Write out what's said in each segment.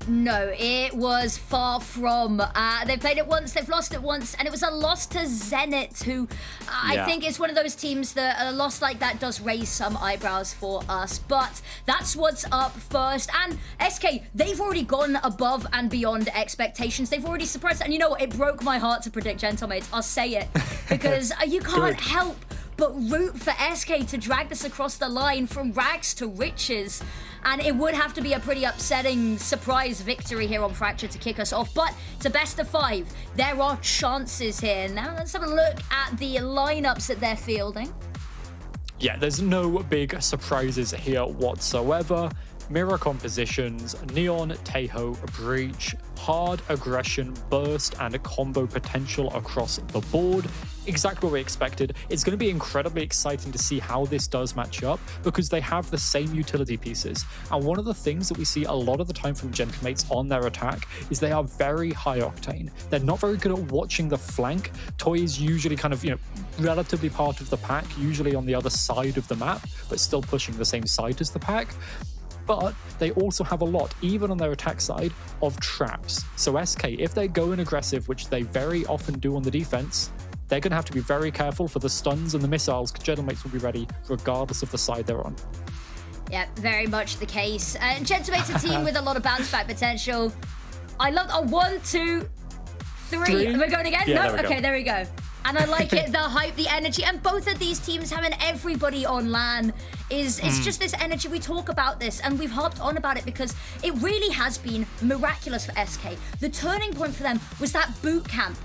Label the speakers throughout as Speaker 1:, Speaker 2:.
Speaker 1: No, it was far from. They've played it once, they've lost it once, and it was a loss to Zenit, who I think is one of those teams that a loss like that does raise some eyebrows for us. But that's what's up first. And SK, they've already gone above and beyond expectations. They've already surprised. And you know what? It broke my heart to predict Gentlemates. I'll say it. Because you can't help but root for SK to drag this across the line from rags to riches. And it would have to be a pretty upsetting surprise victory here on Fracture to kick us off. But it's a best of 5. There are chances here. Now let's have a look at the lineups that they're fielding.
Speaker 2: Yeah, there's no big surprises here whatsoever. Mirror compositions, Neon, Teho, Breach, hard aggression, burst, and combo potential across the board. Exactly what we expected. It's going to be incredibly exciting to see how this does match up because they have the same utility pieces. And one of the things that we see a lot of the time from Gentlemates on their attack is they are very high octane. They're not very good at watching the flank. Toy is usually kind of, relatively part of the pack, usually on the other side of the map, but still pushing the same side as the pack. But they also have a lot, even on their attack side, of traps. So SK, if they go in aggressive, which they very often do on the defense, they're going to have to be very careful for the stuns and the missiles, because Gentlemates will be ready regardless of the side they're on.
Speaker 1: Yeah, very much the case. Gentlemates a team with a lot of bounce back potential. I love 1, 2, 3. Am I going again?
Speaker 2: Yeah,
Speaker 1: no? Okay, there we go. And I like it, the hype, the energy, and both of these teams having everybody on LAN is just this energy. We talk about this, and we've harped on about it because it really has been miraculous for SK. The turning point for them was that boot camp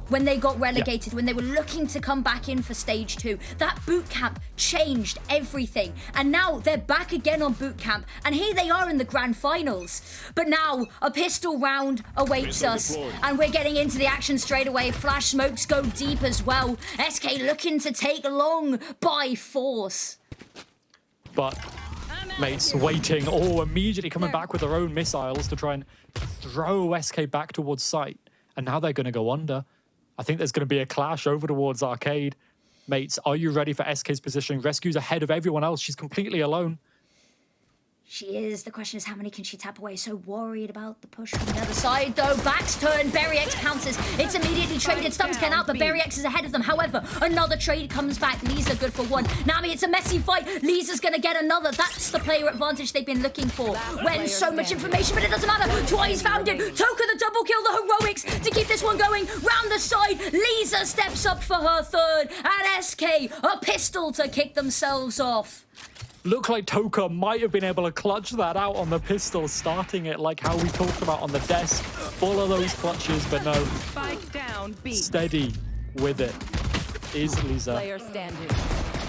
Speaker 1: when they got relegated, when they were looking to come back in for stage 2. That boot camp changed everything. And now they're back again on boot camp. And here they are in the grand finals. But now a pistol round awaits us. And we're getting into the action straight away. Flash smokes go deep as well. SK looking to take long by force.
Speaker 2: But mates waiting, immediately coming back with their own missiles to try and throw SK back towards site. And now they're going to go under. I think there's going to be a clash over towards Arcade. Mates, are you ready for SK's positioning? Rescue's ahead of everyone else. She's completely alone.
Speaker 1: She is. The question is, how many can she tap away? So worried about the push from the other side, though. Back's turn. Berryx pounces. It's immediately traded. Stuns can out, but Berryx is ahead of them. However, another trade comes back. Lisa good for 1. Nami, it's a messy fight. Lisa's going to get another. That's the player advantage they've been looking for. When so much information, but it doesn't matter. Twice found it. Toka the double kill, the heroics to keep this one going. Round the side, Lisa steps up for her 3rd. And SK, a pistol to kick themselves off.
Speaker 2: Look like Toka might have been able to clutch that out on the pistol, starting it like how we talked about on the desk. All of those clutches, but no.
Speaker 3: Spike down, B.
Speaker 2: Steady with it is Lisa.
Speaker 3: Player standing.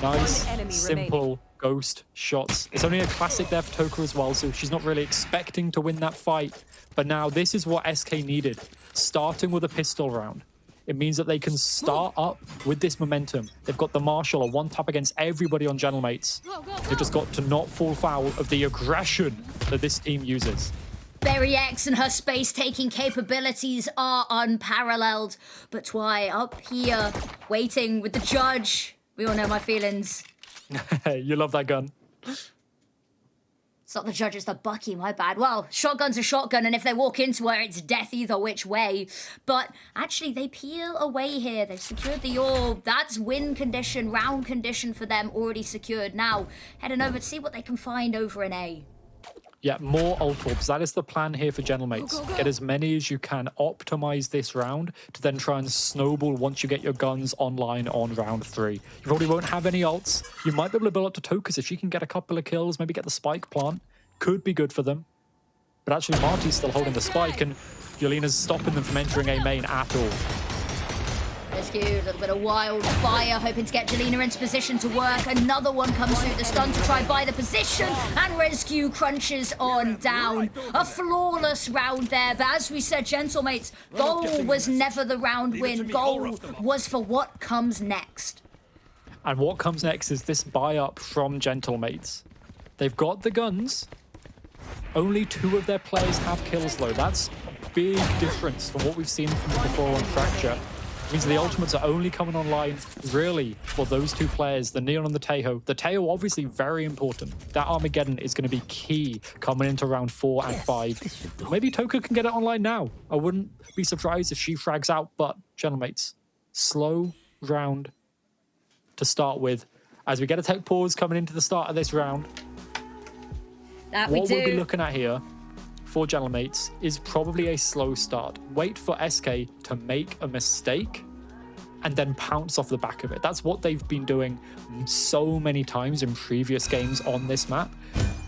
Speaker 2: Nice, simple ghost shots. It's only a classic there for Toka as well, so she's not really expecting to win that fight. But now this is what SK needed, starting with a pistol round. It means that they can start up with this momentum. They've got the Marshal, a one-tap against everybody on Gentlemates. They've just got to not fall foul of the aggression that this team uses.
Speaker 1: Berryx and her space-taking capabilities are unparalleled. But Twy up here, waiting with the judge. We all know my feelings.
Speaker 2: You love that gun.
Speaker 1: It's not the judge, it's the Bucky, my bad. Well, shotgun's a shotgun, and if they walk into her, it's death either which way. But actually, they peel away here. They've secured the orb. That's win condition, round condition for them already secured. Now, heading over to see what they can find over in A.
Speaker 2: Yeah, more ult orbs. That is the plan here for Gentlemates. Get as many as you can, optimize this round to then try and snowball once you get your guns online on round 3. You probably won't have any ults. You might be able to build up to Tokas if she can get a couple of kills, maybe get the spike plant. Could be good for them. But actually, Marty's still holding the spike, and Yelena's stopping them from entering A main at all.
Speaker 1: Rescue, a little bit of wildfire, hoping to get Jelena into position to work. Another one comes through the stun to try buy the position, and Rescue crunches on down. A flawless round there, but as we said, Gentlemates, goal was never the round win. Goal was for what comes next.
Speaker 2: And what comes next is this buy-up from Gentlemates. They've got the guns. Only 2 of their players have kills, though. That's a big difference from what we've seen from before on Fracture. means the ultimates are only coming online, really, for those two players, the Neon and the Taeho. The Taeho, obviously, very important. That Armageddon is going to be key coming into round 4 and 5. Maybe Toka can get it online now. I wouldn't be surprised if she frags out, but, gentlemates, slow round to start with. As we get a tech pause coming into the start of this round,
Speaker 1: what
Speaker 2: we'll be looking at here for gentlemates is probably a slow start. Wait for SK to make a mistake and then pounce off the back of it. That's what they've been doing so many times in previous games on this map.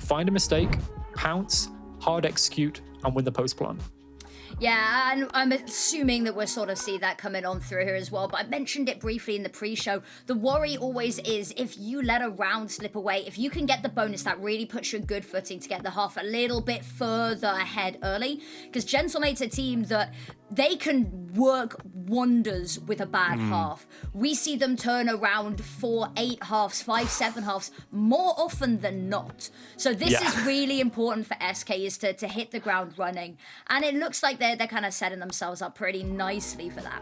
Speaker 2: Find a mistake, pounce, hard execute, and win the post plan.
Speaker 1: Yeah, and I'm assuming that we'll sort of see that coming on through here as well, but I mentioned it briefly in the pre-show. The worry always is if you let a round slip away, if you can get the bonus, that really puts you in good footing to get the half a little bit further ahead early, because Gentlemate's a team that they can work wonders with a bad half. We see them turn around 4, 8 halves, 5, 7 halves more often than not. So this is really important for SK, is to hit the ground running. And it looks like they're kind of setting themselves up pretty nicely for that.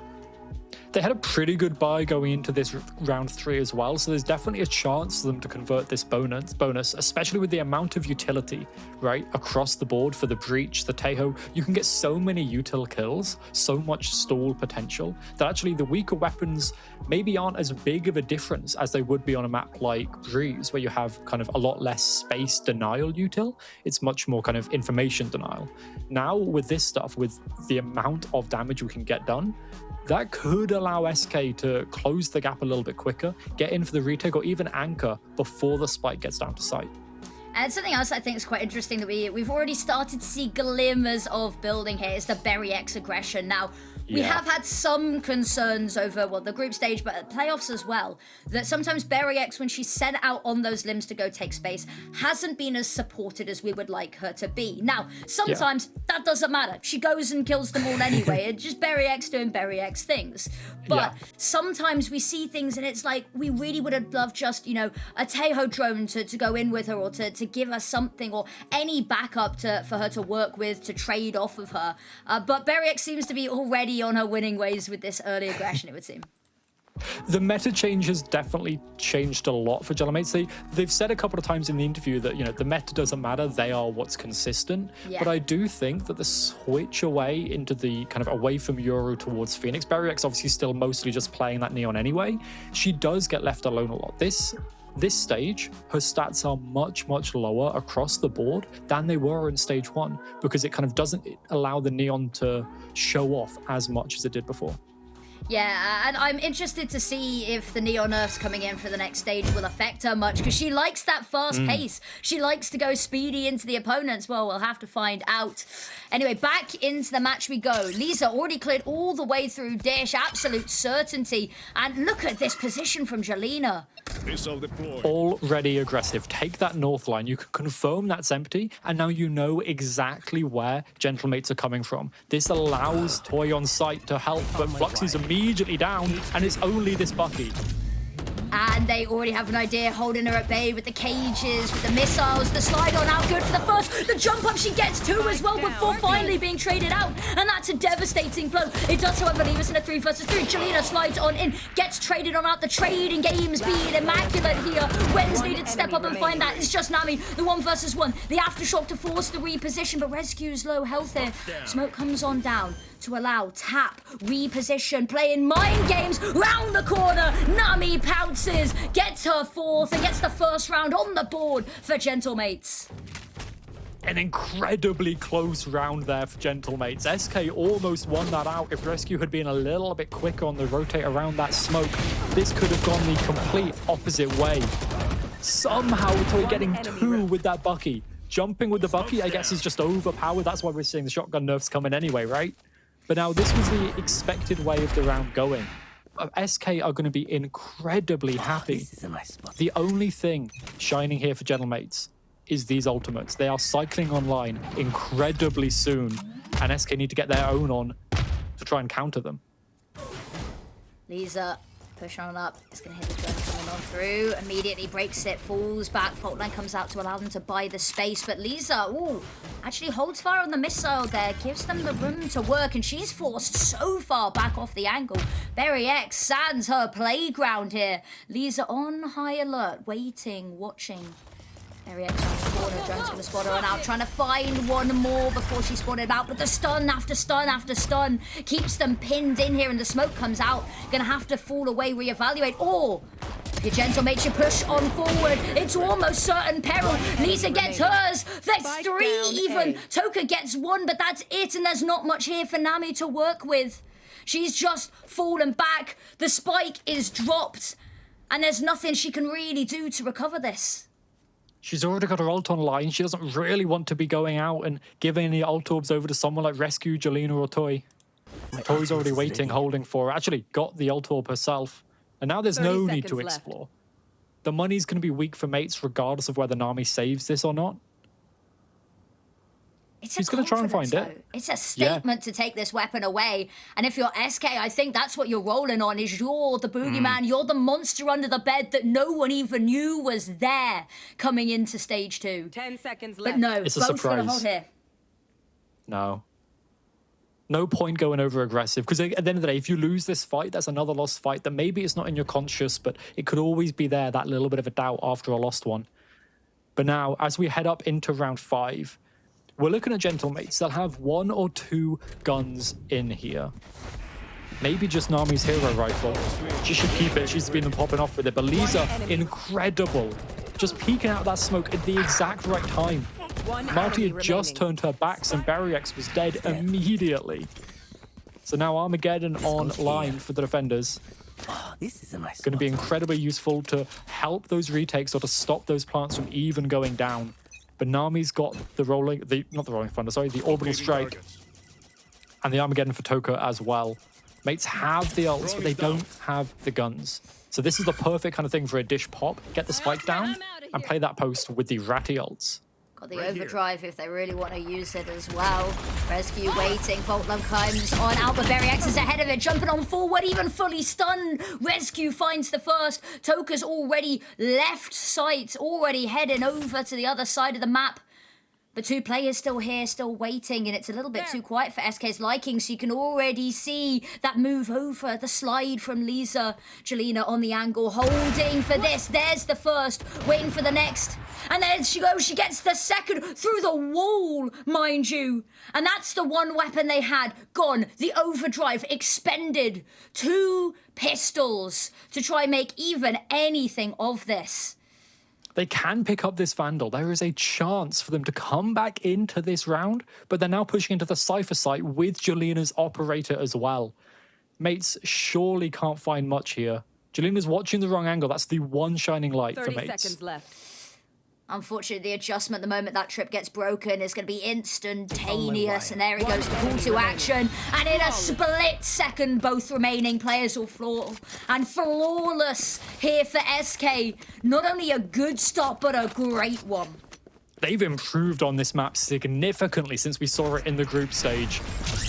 Speaker 2: They had a pretty good buy going into this round 3 as well, so there's definitely a chance for them to convert this bonus, especially with the amount of utility, right, across the board for the Breach, the Taeho. You can get so many util kills, so much stall potential, that actually the weaker weapons maybe aren't as big of a difference as they would be on a map like Breeze, where you have kind of a lot less space denial util. It's much more kind of information denial. Now with this stuff, with the amount of damage we can get done, that could allow SK to close the gap a little bit quicker, get in for the retake, or even anchor before the spike gets down to sight.
Speaker 1: And something else I think is quite interesting that we've already started to see glimmers of building here is the Berry X aggression. Now, we have had some concerns over, well, the group stage, but at playoffs as well, that sometimes Berry X, when she's sent out on those limbs to go take space, hasn't been as supported as we would like her to be. Now, sometimes that doesn't matter. She goes and kills them all anyway. It's just Berry X doing Berry X things. But sometimes we see things and it's like, we really would have loved just, you know, a Taeho drone to go in with her, or to give her something, or any backup for her to work with, to trade off of her. But Berry X seems to be already on her winning ways with this early aggression, it would seem.
Speaker 2: The meta change has definitely changed a lot for Gentlemates. They've said a couple of times in the interview that, you know, the meta doesn't matter, they are what's consistent. But I do think that the switch away into the kind of away from Yoru towards Phoenix, Berry X obviously still mostly just playing that Neon anyway, she does get left alone a lot. This stage, her stats are much, much lower across the board than they were in stage 1, because it kind of doesn't allow the Neon to show off as much as it did before.
Speaker 1: Yeah, and I'm interested to see if the Neon nerfs coming in for the next stage will affect her much, because she likes that fast pace. She likes to go speedy into the opponents. Well, we'll have to find out. Anyway, back into the match we go. Lisa already cleared all the way through Dish, absolute certainty. And look at this position from Jelena.
Speaker 2: Already aggressive. Take that north line. You can confirm that's empty, and now you know exactly where Gentlemates are coming from. This allows Toy on site to help, but Flux is immediately down, and it's only this Bucky.
Speaker 1: And they already have an idea, holding her at bay with the cages, with the missiles, the slide on out, good for the first, the jump up she gets too as well before finally being traded out, and that's a devastating blow. It does, however, leave us in a 3 versus 3. Jelena slides on in, gets traded on out, the trading games being immaculate here. Wens needed to step up and find that. It's just Nami, the 1 versus 1, the aftershock to force the reposition, but Rescue's low health here. Smoke comes on down to allow tap, reposition, playing mind games round the corner. Nami pounces, gets her 4th, and gets the first round on the board for Gentlemates.
Speaker 2: An incredibly close round there for Gentlemates. SK almost won that out. If Rescue had been a little bit quicker on the rotate around that smoke, this could have gone the complete opposite way. Somehow Toy getting 2 with that Bucky. Jumping with the Bucky, I guess, is just overpowered. That's why we're seeing the shotgun nerfs coming anyway, right? But now this was the expected way of the round going. SK are going to be incredibly happy. The only thing shining here for Gentlemates is these ultimates. They are cycling online incredibly soon, and SK need to get their own on to try and counter them.
Speaker 1: Lisa pushing on up. It's going to hit the drone coming on through, immediately breaks it, falls back. Faultline comes out to allow them to buy the space, but Lisa, ooh, actually holds fire on the missile there, gives them the room to work, and she's forced so far back off the angle. Berry X sands her playground here. Lisa on high alert, waiting, watching. Berry X on the corner, Jones gonna spot her on out, trying to find one more before she spotted out, but the stun after stun after stun keeps them pinned in here, and the smoke comes out. Gonna have to fall away, reevaluate, or your gentle makes you push on forward. It's almost certain peril. Lisa gets hers. There's 3 even. Toka gets 1, but that's it, and there's not much here for Nami to work with. She's just fallen back. The spike is dropped, and there's nothing she can really do to recover this.
Speaker 2: She's already got her ult online. She doesn't really want to be going out and giving any ult orbs over to someone like Rescue, Jelena, or Toy. Toy's already waiting, holding for her. Actually got the ult orb herself. And now there's no need to explore. The money's going to be weak for mates regardless of whether Nami saves this or not. She's going to try and find it.
Speaker 1: It's a statement to take this weapon away. And if you're SK, I think that's what you're rolling on, is you're the boogeyman. You're the monster under the bed that no one even knew was there coming into stage 2.
Speaker 3: 10 seconds left.
Speaker 1: But no,
Speaker 2: it's
Speaker 1: both
Speaker 2: a surprise.
Speaker 1: gonna hold here.
Speaker 2: No point going over aggressive, because at the end of the day, if you lose this fight, that's another lost fight that maybe it's not in your conscious, but it could always be there, that little bit of a doubt after a lost one. But now, as we head up into round 5, we're looking at Gentlemates. They'll have 1 or 2 guns in here. Maybe just Nami's hero rifle. She should keep it. She's been popping off with it. But Lisa, incredible. Just peeking out that smoke at the exact right time. Marty had just turned her backs and Berry X was dead immediately. So now Armageddon online for the defenders.
Speaker 4: This is a nice
Speaker 2: Going to be incredibly useful to help those retakes or to stop those plants from even going down. But Nami's got the the orbital strike and the Armageddon for Toka as well. Mates have the ults, but they don't have the guns. So this is the perfect kind of thing for a dish pop. Get the spike down and play that post with the ratty ults.
Speaker 1: Got the overdrive if they really want to use it as well. Rescue waiting, Faultline comes on out, but Berry X is ahead of it, jumping on forward, even fully stunned. Rescue finds the first. Toka's already left sight, already heading over to the other side of the map. But 2 players still here, still waiting, and it's a little bit too quiet for SK's liking, so you can already see that move over, the slide from Lisa. Jelena on the angle, holding for this. There's the first, waiting for the next. And there she goes, she gets the second through the wall, mind you. And that's the one weapon they had. Gone, the overdrive, expended. 2 pistols to try and make even anything of this.
Speaker 2: They can pick up this Vandal. There is a chance for them to come back into this round, but they're now pushing into the Cypher site with Jelena's operator as well. Mates surely can't find much here. Jelena's watching the wrong angle. That's the one shining light for Mates.
Speaker 3: 30 seconds left.
Speaker 1: Unfortunately, the adjustment the moment that trip gets broken is going to be instantaneous. And there he goes, the call to action. And in a split second, both remaining players will floor. And flawless here for SK. Not only a good stop, but a great one.
Speaker 2: They've improved on this map significantly since we saw it in the group stage.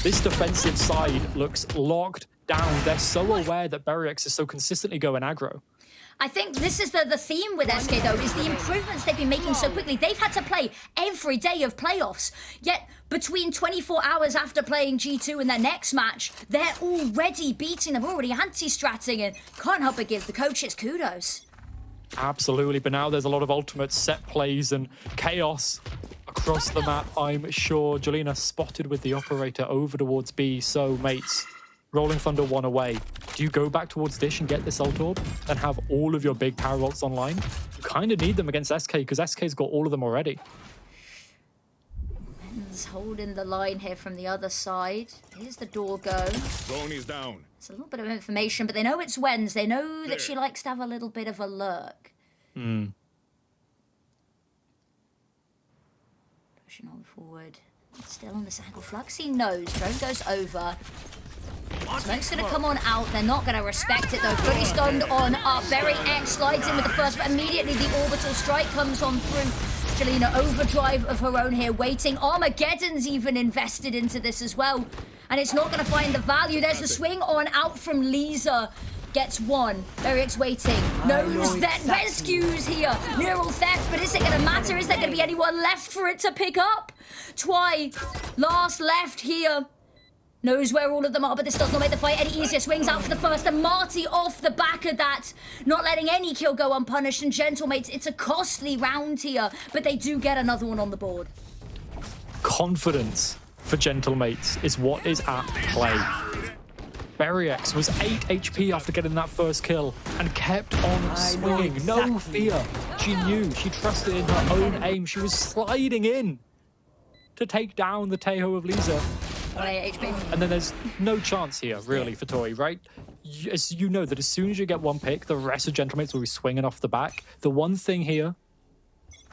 Speaker 2: This defensive side looks locked down. They're so aware that Berry X is so consistently going aggro.
Speaker 1: I think this is the theme with SK, though, is the improvements they've been making so quickly. They've had to play every day of playoffs, yet between 24 hours after playing G2 in their next match, they're already beating them, already anti-stratting, and can't help but give the coaches kudos.
Speaker 2: Absolutely, but now there's a lot of ultimate set plays and chaos across the map, I'm sure. Jelena spotted with the operator over towards B, so Mates, Rolling Thunder 1 away. Do you go back towards Dish and get this ult orb and have all of your big power ults online? You kind of need them against SK because SK's got all of them already.
Speaker 1: Men's holding the line here from the other side. Here's the door go.
Speaker 5: Drone is down.
Speaker 1: It's a little bit of information, but they know it's Wens. They know that she likes to have a little bit of a lurk. Pushing on forward. Still on this angle. Fluxy knows. Drone goes over. Smoke's going to come on out. They're not going to respect it, though. Fully stunned on up. Berry X slides in with the first, but immediately the orbital strike comes on through. Jelena, overdrive of her own here, waiting. Armageddon's even invested into this as well. And it's not going to find the value. There's the swing on out from Lisa. Gets one. Eric's waiting. Knows that rescues here. Neural theft, but is it going to matter? Is there going to be anyone left for it to pick up? Twy, last left here. Knows where all of them are, but this does not make the fight any easier. Swings out for the first, and Marty off the back of that. Not letting any kill go unpunished. And Gentlemates, it's a costly round here, but they do get another one on the board.
Speaker 2: Confidence for Gentlemates is what is at play. Berriex was 8 HP after getting that first kill and kept on swinging. Exactly. No fear. She knew. She trusted in her own aim. She was sliding in to take down the Taeho of Lisa. And then there's no chance here, really, for Toy, right? As you know that as soon as you get one pick, the rest of Gentlemates will be swinging off the back. The one thing here,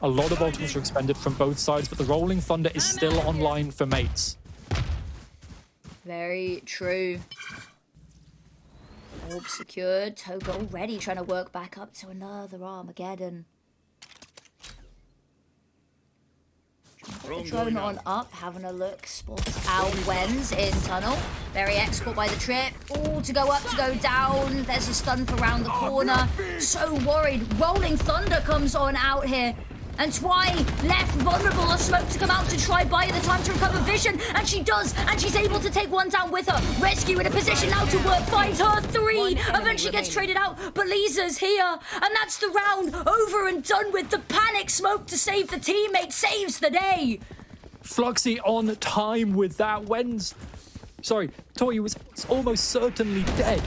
Speaker 2: a lot of ultimates are expended from both sides, but the Rolling Thunder is still online for mates.
Speaker 1: Very true. Orb secured. Toga already trying to work back up to another Armageddon. Put the drone on up, having a look. Spots Al Wens in tunnel. Berriex caught by the trip. All to go up, to go down. There's a stun for round the corner. So worried. Rolling Thunder comes on out here. And Twy left vulnerable. A smoke to come out to try buy the time to recover vision. And she does. And she's able to take one down with her. Rescue in a position now to work. Finds her 3. Eventually gets traded out. But Lisa's here. And that's the round over and done with. The panic smoke to save the teammate saves the day.
Speaker 2: Fluxy on time with that. Toy was almost certainly dead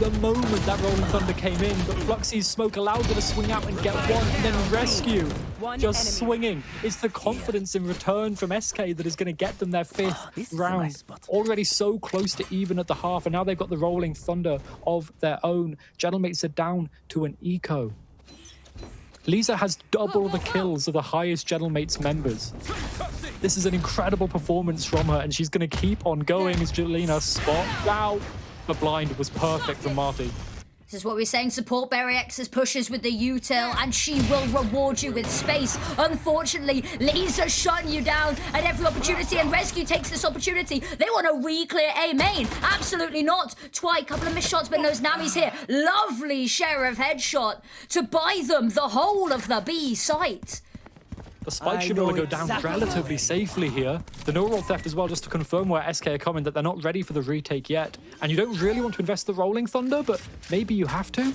Speaker 2: the moment that Rolling Thunder came in, but Fluxy's smoke allowed her to swing out and get one, and then rescue. Just swinging. It's the confidence in return from SK that is going to get them their 5th round. Already so close to even at the half, and now they've got the Rolling Thunder of their own. Gentlemates are down to an eco. Lisa has double the kills of the highest Gentlemates members. This is an incredible performance from her, and she's going to keep on going as Jelena spot. Wow. The blind was perfect from Marty.
Speaker 1: This is what we're saying. Support Berriex's pushes with the util, and she will reward you with space. Unfortunately, Lisa shutting you down at every opportunity, and Rescue takes this opportunity. They want to re-clear A main. Absolutely not. Twy, couple of missed shots, but knows Nami's here. Lovely Sheriff headshot to buy them the whole of the B site.
Speaker 2: The spike should be able to go down relatively safely here. The neural theft as well, just to confirm where SK are coming, that they're not ready for the retake yet. And you don't really want to invest the Rolling Thunder, but maybe you have to.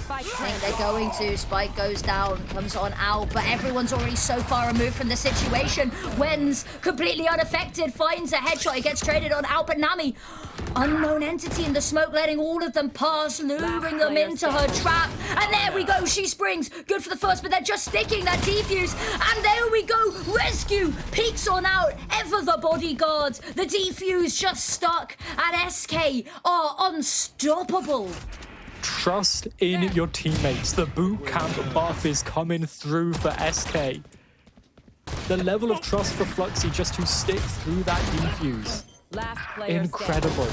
Speaker 1: I think they're going to. Spike goes down, comes on out, but everyone's already so far removed from the situation. Wens, completely unaffected, finds a headshot. He gets traded on out, but Nami, unknown entity in the smoke, letting all of them pass, luring them into her trap. And there we go, she springs. Good for the first, but they're just sticking that defuse. And there we go, Rescue peeks on out, ever the bodyguards. The defuse just stuck, and SK are unstoppable.
Speaker 2: Trust in your teammates. The boot camp buff is coming through for SK. The level of trust for Fluxy just to stick through that defuse. Incredible.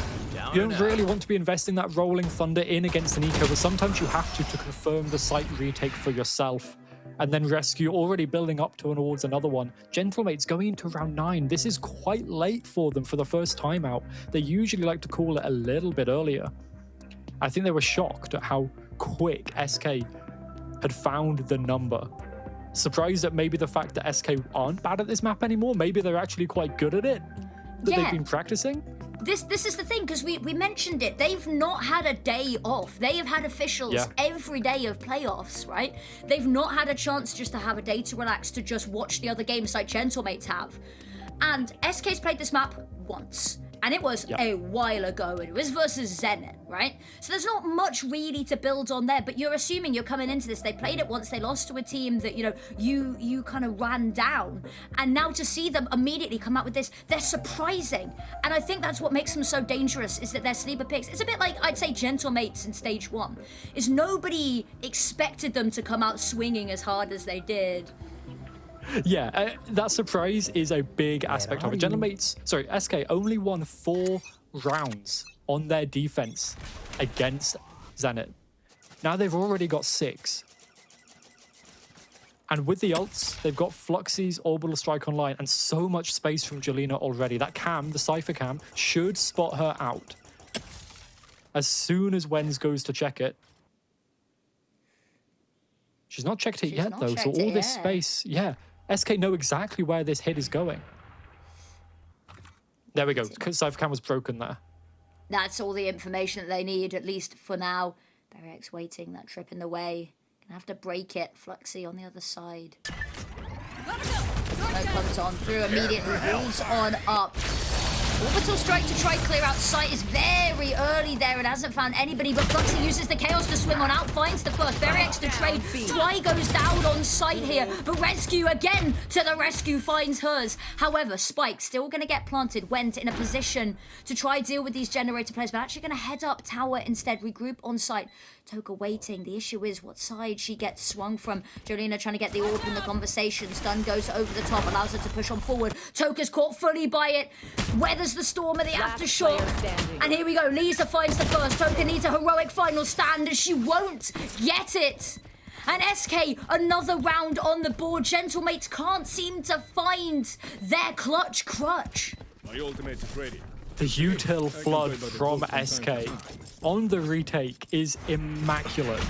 Speaker 2: You don't really want to be investing that Rolling Thunder in against an eco, but sometimes you have to confirm the site retake for yourself. And then Rescue already building up towards another one. Gentlemates going into round 9. This is quite late for them for the first time out. They usually like to call it a little bit earlier. I think they were shocked at how quick SK had found the number. Surprised at maybe the fact that SK aren't bad at this map anymore. Maybe they're actually quite good at it. That they've been practicing.
Speaker 1: This is the thing, because we mentioned it. They've not had a day off. They have had officials every day of playoffs, right? They've not had a chance just to have a day to relax, to just watch the other games like Gentlemates have. And SK's played this map once. And it was a while ago. It was versus Zenit, right? So there's not much really to build on there, but you're assuming you're coming into this. They played it once, they lost to a team that, you know, you kind of ran down. And now to see them immediately come out with this, they're surprising. And I think that's what makes them so dangerous, is that they're sleeper picks. It's a bit like, I'd say, Gentlemates in stage 1. Is nobody expected them to come out swinging as hard as they did.
Speaker 2: Yeah, that surprise is a big aspect of it. Gentlemates, sorry, SK only won 4 rounds on their defense against Zenit. Now they've already got 6. And with the ults, they've got Fluxy's Orbital Strike online and so much space from Jelena already. That cam, the Cypher cam, should spot her out. As soon as Wenz goes to check it, she's not checked it yet though. So all this space, yeah. SK know exactly where this hit is going. There we go. Cypher cam was broken there.
Speaker 1: That's all the information that they need, at least for now. Barrex waiting, that trip in the way. Gonna have to break it. Fluxy on the other side. Smoke comes on through immediately. Walls on up. Orbital strike to try clear out sight is very early there. It hasn't found anybody, but Fluxy uses the chaos to swing on out, finds the first. Very extra trade. Twy goes down on sight here, but Rescue again to the rescue finds hers. However, Spike still going to get planted. Went in a position to try deal with these generator players, but actually going to head up tower instead. Regroup on site. Toka waiting. The issue is what side she gets swung from. Jolina trying to get the orb in the conversation. Stun goes over the top, allows her to push on forward. Toka's caught fully by it. Weathers the storm of the aftershock. And here we go. Lisa finds the first. Toka needs a heroic final stand as she won't get it. And SK, another round on the board. Gentlemates can't seem to find their clutch crutch.
Speaker 3: My ultimate is ready.
Speaker 2: The util flood from SK on the retake is immaculate.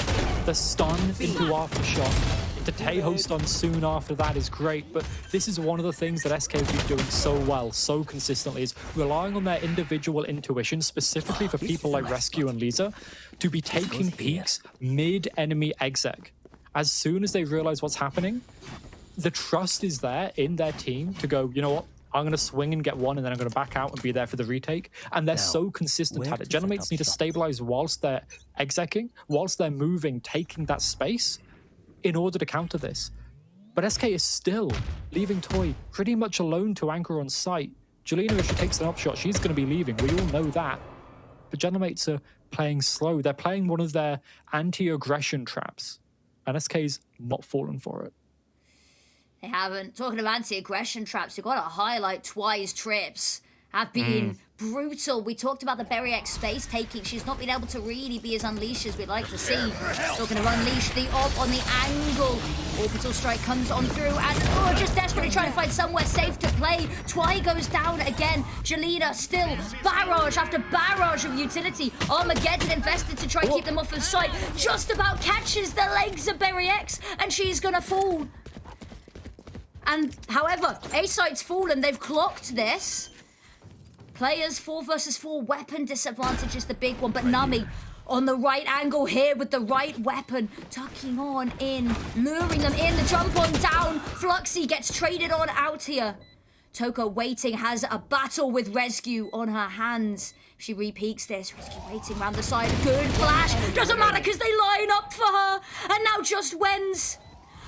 Speaker 2: The stun into Aftershock, into Taeho stun soon after that is great, but this is one of the things that SK have been doing so well, so consistently, is relying on their individual intuition, specifically for people like Rescue and Lisa, to be taking peeks mid-enemy exec. As soon as they realize what's happening, the trust is there in their team to go, you know what? I'm going to swing and get one, and then I'm going to back out and be there for the retake. And they're so consistent at it. Gentlemates need to stabilize whilst they're execing, whilst they're moving, taking that space in order to counter this. But SK is still leaving Toy pretty much alone to anchor on site. Jelena, if she takes an upshot, she's going to be leaving. We all know that. But Gentlemates are playing slow. They're playing one of their anti-aggression traps. And SK's not falling for it.
Speaker 1: They haven't. Talking of anti-aggression traps, you've got to highlight Twy's trips have been brutal. We talked about the Berry X space taking. She's not been able to really be as unleashed as we'd like to see. Talking to unleash the orb on the angle. Orbital strike comes on through and just desperately trying to find somewhere safe to play. Twy goes down again. Jelena still barrage after barrage of utility. Armageddon invested to try and keep them off of sight. Just about catches the legs of Berry X and she's gonna fall. And however, A-Site's fallen. They've clocked this. Players 4 versus 4 weapon disadvantage is the big one, but Nami on the right angle here with the right weapon, tucking on in, luring them in, the jump on down. Fluxy gets traded on out here. Toka waiting, has a battle with Rescue on her hands. She repeats this. Rescue waiting around the side. Good flash. Doesn't matter because they line up for her. And now just wins.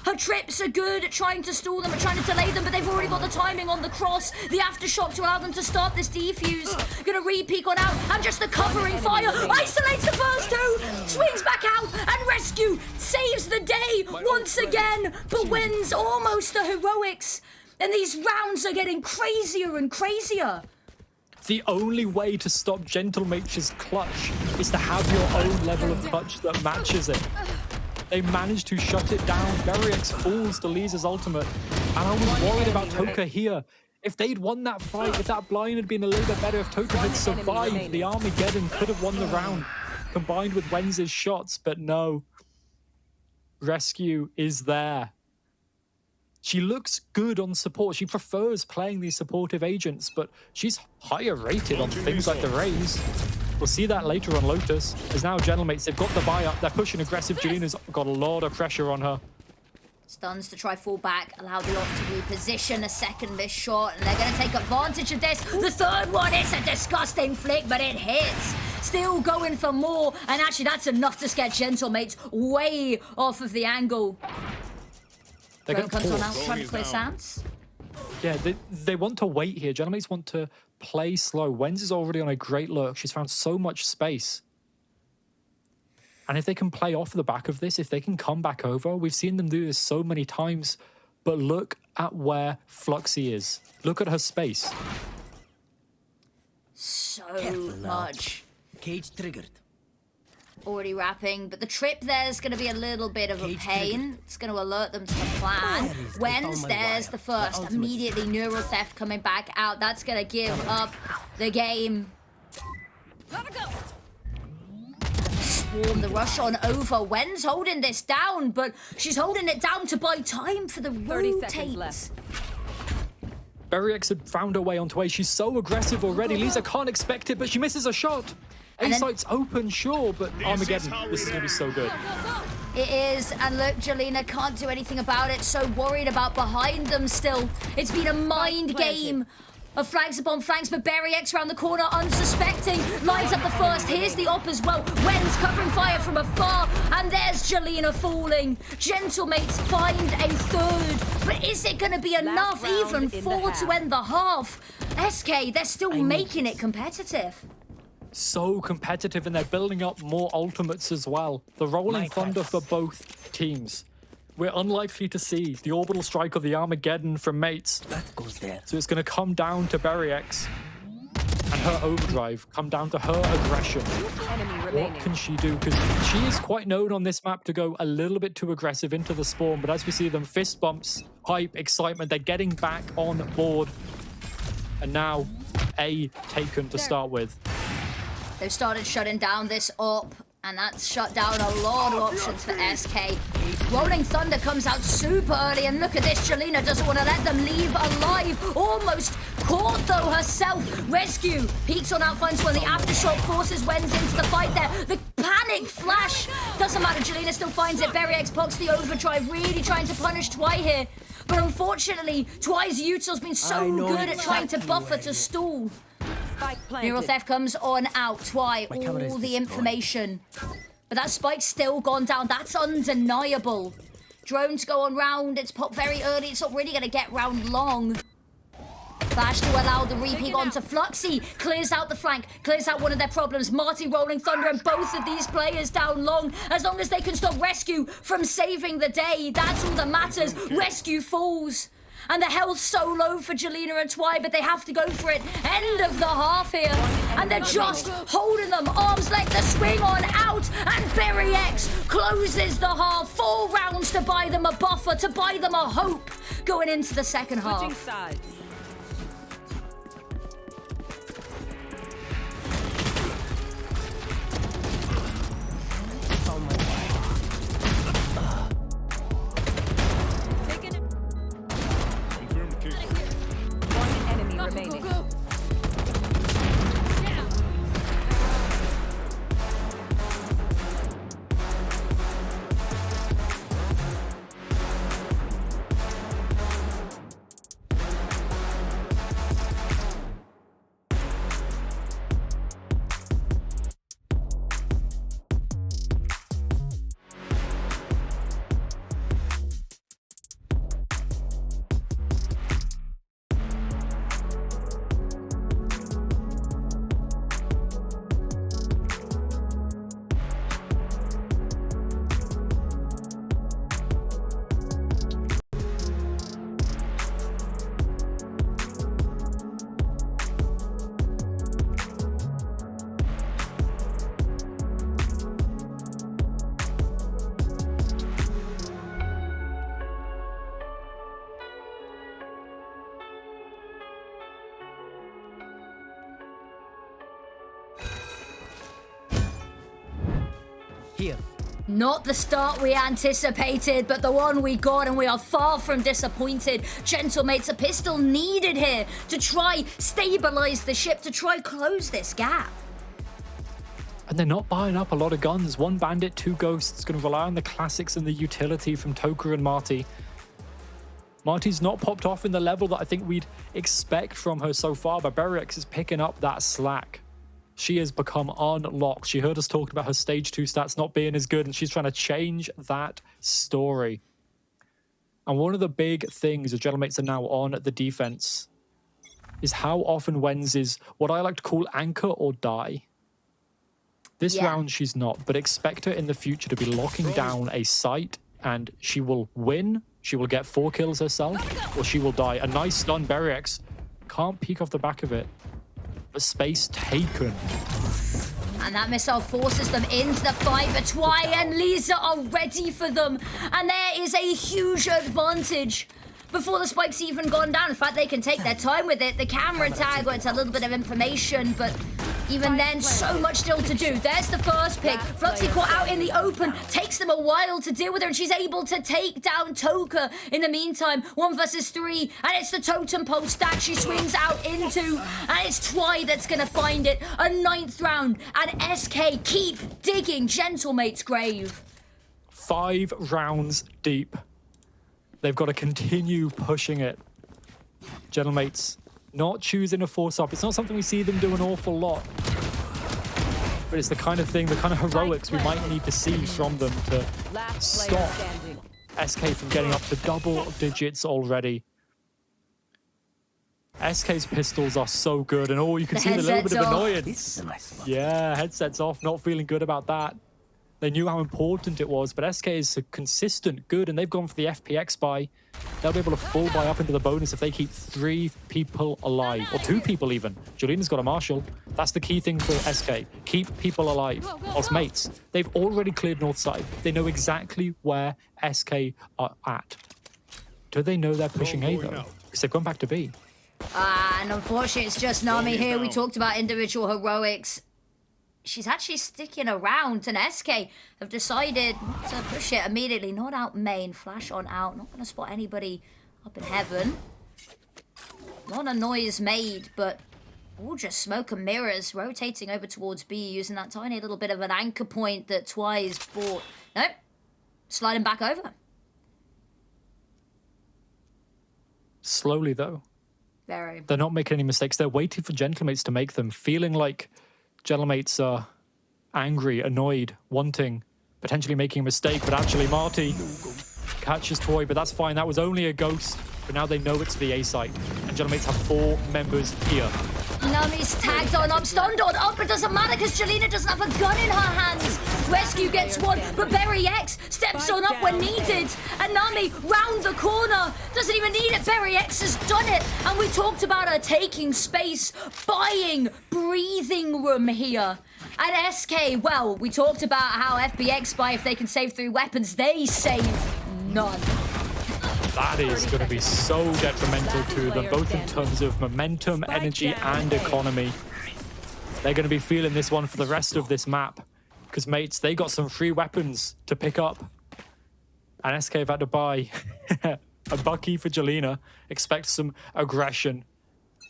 Speaker 1: Her trips are good at trying to stall them, at trying to delay them, but they've already got the timing on the cross. The aftershock to allow them to start this defuse. Gonna re-peek on out, and just the covering fire. Isolates the first two, swings back out, and Rescue saves the day once again, but wins almost the heroics. And these rounds are getting crazier and crazier.
Speaker 2: The only way to stop Gentlemate's clutch is to have your own level of clutch that matches it. They managed to shut it down. Berriex falls to Lisa's ultimate. And I was worried about Toka here. If they'd won that fight, if that blind had been a little bit better, if Toka had survived, the Armageddon could have won the round, combined with Wenz's shots, but no. Rescue is there. She looks good on support. She prefers playing these supportive agents, but she's higher rated on things like the Raze. We'll see that later on Lotus. As now Gentlemates, they've got the buy up. They're pushing aggressive. Jelena's got a lot of pressure on her.
Speaker 1: Stuns to try fall back, allow the op to reposition a second missed shot, and they're going to take advantage of this. The third one, it's a disgusting flick, but it hits. Still going for more, and actually that's enough to scare Gentlemates way off of the angle. Drone comes on out, trying to clear sounds.
Speaker 2: Yeah, they want to wait here. Gentlemates want to play slow. Wenz is already on a great lurk. She's found so much space. And if they can play off the back of this, if they can come back over, we've seen them do this so many times, but look at where Fluxy is. Look at her space.
Speaker 1: So much.
Speaker 4: Cage triggered.
Speaker 1: Already wrapping, but the trip there's going to be a little bit of a pain. It's going to alert them to the plan. Wenz, there's the first. Immediately neural theft coming back out. That's going to give up the game. swarm, the rush on over. Wen's holding this down, but she's holding it down to buy time for the
Speaker 3: 30 seconds
Speaker 1: rotate.
Speaker 3: left.
Speaker 2: Berryx had found her way onto A. She's so aggressive already. Lisa can't expect it, but she misses a shot. A site's open, sure, but Armageddon, this is going to be so good.
Speaker 1: It is, and look, Jelena can't do anything about it. So worried about behind them still. It's been a mind game of flanks upon flanks, but Berryx around the corner, unsuspecting, lines up the first. Here's the op as well. Wen's covering fire from afar, and there's Jelena falling. Gentlemates find a third, but is it going to be enough even for to end the half? SK, they're still making it competitive.
Speaker 2: So competitive, and they're building up more ultimates as well. The Rolling Thunder for both teams. We're unlikely to see the orbital strike or the Armageddon from mates.
Speaker 4: That goes there.
Speaker 2: So it's going to come down to Berryx and her overdrive, come down to her aggression. What can she do? Because she is quite known on this map to go a little bit too aggressive into the spawn, but as we see them, fist bumps, hype, excitement, they're getting back on board. And now A taken to start with.
Speaker 1: They've started shutting down this op, and that's shut down a lot of options for SK. Rolling Thunder comes out super early, and look at this. Jelena doesn't want to let them leave alive. Almost caught, though, herself. Rescue peeks on out, finds one. The aftershock forces Wen's into the fight there. The panic flash. Doesn't matter, Jelena still finds it. Berryx pops the overdrive, really trying to punish Twy here. But unfortunately, Twy's util's been so good at trying to buffer to stall. Neural Theft comes on out. Twy, all the information. But that spike's still gone down. That's undeniable. Drones go on round. It's popped very early. It's not really going to get round long. Flash to allow the repeat onto Fluxy. Clears out the flank. Clears out one of their problems. Marty, Rolling Thunder, and both of these players down long. As long as they can stop Rescue from saving the day, that's all that matters. Rescue falls. And the health's so low for Jelena and Twy, but they have to go for it. End of the half here. And they're just holding them. Arms length, the swing on out. And Berryx closes the half. 4 rounds to buy them a buffer, to buy them a hope going into the second half.
Speaker 3: Switching sides.
Speaker 4: Here.
Speaker 1: Not the start we anticipated, but the one we got, and we are far from disappointed. Gentlemates, a pistol needed here to try stabilize the ship, to try close this gap.
Speaker 2: And they're not buying up a lot of guns. 1 bandit, 2 ghosts. Going to rely on the classics and the utility from Toker and Marty. Marty's not popped off in the level that I think we'd expect from her so far, but Berryx is picking up that slack. She has become unlocked. She heard us talking about her stage 2 stats not being as good, and she's trying to change that story. And one of the big things the Gentlemates are now on the defense is how often Wenz is what I like to call anchor or die. This round she's not, but expect her in the future to be locking down a site, and she will win, she will get 4 kills herself, or she will die. A nice stun. Berryx can't peek off the back of it. The space taken.
Speaker 1: And that missile forces them into the fight, but Twy and Lisa are ready for them. And there is a huge advantage. before the spike's even gone down. In fact, they can take their time with it. The camera tag, well, it's a little bit of information, but even then, so much still to do. There's the first pick. Fluxy caught out in the open. Takes them a while to deal with her, and she's able to take down Toka in the meantime. 1 versus 3, and it's the totem pole stack she swings out into, and it's Twy that's gonna find it. A 9th round, and SK keep digging Gentlemate's grave.
Speaker 2: 5 rounds deep. They've got to continue pushing it. Gentlemates not choosing a force up. It's not something we see them do an awful lot. But it's the kind of thing, the kind of heroics we might need to see from them to stop SK from getting up to double digits already. SK's pistols are so good, and you can see a little bit of annoyance. Yeah, headsets off, not feeling good about that. They knew how important it was, but SK is consistent, good, and they've gone for the FPX buy. They'll be able to full buy up into the bonus if they keep 3 people alive, or 2 people even. Jolina's got a Marshal. That's the key thing for SK. Keep people alive. Os mates, they've already cleared north side. They know exactly where SK are at. Do they know they're pushing A though? Because they've gone back to B.
Speaker 1: And unfortunately, it's just Nami here. We talked about individual heroics. She's actually sticking around, and SK have decided to push it immediately. Not out main, flash on out. Not going to spot anybody up in heaven. Not a noise made, but all just smoke and mirrors rotating over towards B, using that tiny little bit of an anchor point that Twy's bought. Nope, sliding back over.
Speaker 2: Slowly, though.
Speaker 1: Very.
Speaker 2: They're not making any mistakes. They're waiting for Gentlemates to make them, feeling like Gentlemates are angry, annoyed, wanting, potentially making a mistake, but actually Marty catches Twy, but that's fine. That was only a ghost, but now they know it's the A site, and Gentlemates have 4 members here.
Speaker 1: Nami's tagged on up, stunned on up, it doesn't matter because Jolina doesn't have a gun in her hands. Rescue gets one, but Berry X steps on up when needed. And Nami round the corner, doesn't even need it. Berry X has done it. And we talked about her taking space, buying breathing room here. And SK, well, we talked about how FBX buy if they can save 3 weapons, they save none.
Speaker 2: That is going to be so detrimental to them, both in terms of momentum, energy, and economy. They're going to be feeling this one for the rest of this map. Because, mates, they got some free weapons to pick up. And SK have had to buy a Bucky for Jolina. Expect some aggression.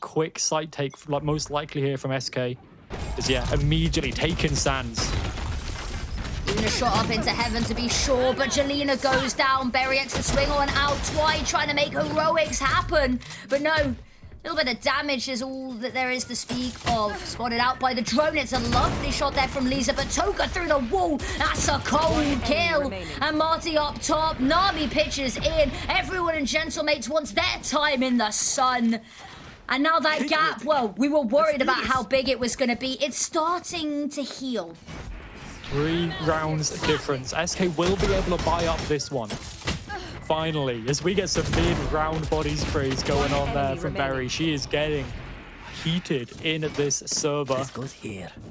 Speaker 2: Quick site take, like most likely here from SK. Is, yeah, immediately taking Sands.
Speaker 1: Even a shot up into heaven to be sure, but Jolina goes down. Berry X to swing on out. Twy trying to make heroics happen. But no, a little bit of damage is all that there is to speak of. Spotted out by the drone. It's a lovely shot there from Lisa, but Toka through the wall. That's a cold kill. And Marty up top. Nami pitches in. Everyone in Gentlemates wants their time in the sun. And now that gap, well, we were worried about how big it was going to be. It's starting to heal.
Speaker 2: 3 rounds difference. SK will be able to buy up this one. Finally, as we get some mid-round body sprays going on there from Berry. She is getting heated in this server.